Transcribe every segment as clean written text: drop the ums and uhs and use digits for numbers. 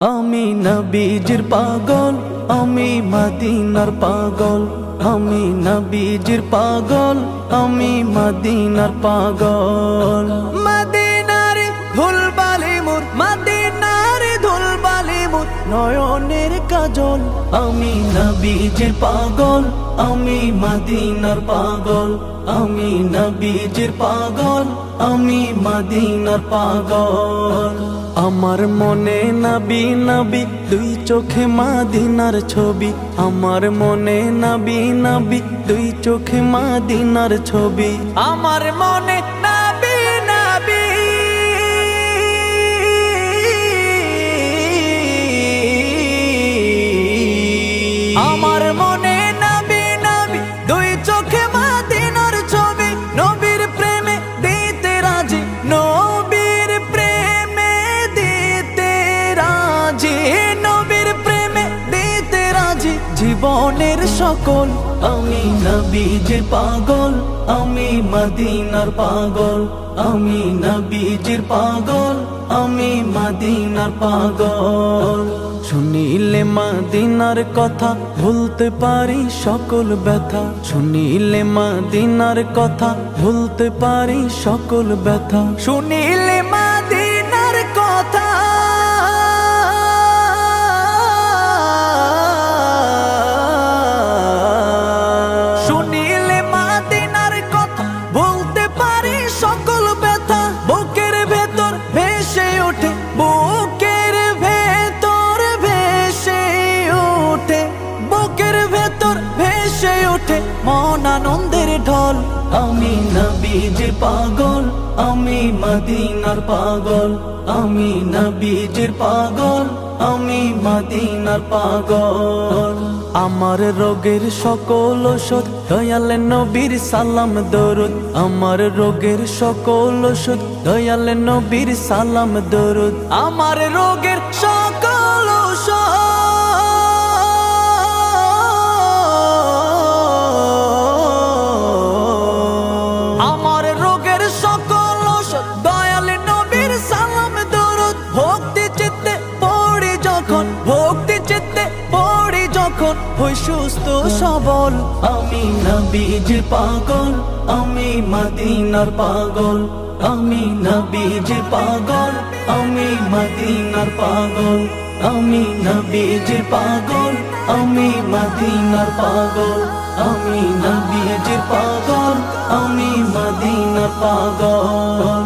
আমি নবীজির পাগল, আমি মদিনার পাগল। আমি নবীজির পাগল, আমি মদিনার পাগল। মদিনার ধুলবালি মোর, মদিনার ধুলবালি মোর নয়নের কাজল। আমি নবীজির পাগল, আমি মদিনার পাগল। আমি নবীজির পাগল, আমি মদিনার পাগল। আমার মনে নবী নবী, দুই চোখে মদিনার ছবি। আমার মনে নবী নবী, দুই চোখে মদিনার ছবি। আমার মনে নবী নবী, আমার মনে নবী নবী, দুই চোখে মদিনার ছবি। নবীর প্রেমে দিতে রাজি, নবীর প্রেমে দিতে রাজি, নবীর প্রেমে দিতে রাজি জীবনের সকল। আমি নবীজির পাগল, আমি মদিনার পাগল। আমি নবীজির পাগল, আমি মদিনার পাগল। শুনিলে মদিনার কথা ভুলতে পারি সকল ব্যথা। শুনিলে মদিনার কথা ভুলতে পারি সকল ব্যথা। শুনিলে মদিনার কথা, শুনিলে মদিনার কথা ভুলতে পারি সকল ব্যথা। বুকের ভেতর ভেসে ওঠে, বুকের ভেতর ভেসে ওঠে, বুকের ভেতর ভেসে ওঠে মন আনন্দের ঢল। আমি নবীজির পাগল, আমি মদিনার পাগল। আমি নবীজির পাগল, আমি মদিনার পাগল। আমার রোগের সকল ওষুধ দয়াল নবীর সালাম দরুদ। আমার রোগের সকল ওষুধ দয়াল নবীর সালাম দরুদ। আমার রোগের সকল ওষুধ, আমার রোগের সকল ওষুধ দয়াল নবীর সালাম দরুদ। ভক্তি চিত্তে পড়ি যখন, ভক্তি চিত্তে পড়ি যখন হই সুস্থ সবল। আমি নবীজির পাগল, আমি মদিনার পাগল। আমি নবীজির পাগল, আমি মদিনার পাগল। আমি নবীজির পাগল, আমি মদিনার পাগল। আমি নবীজির পাগল, আমি মদিনার পাগল।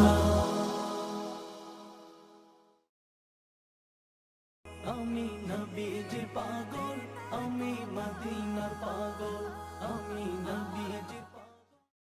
আমি নবীজির পাগল, আমি মদিনার পাগল।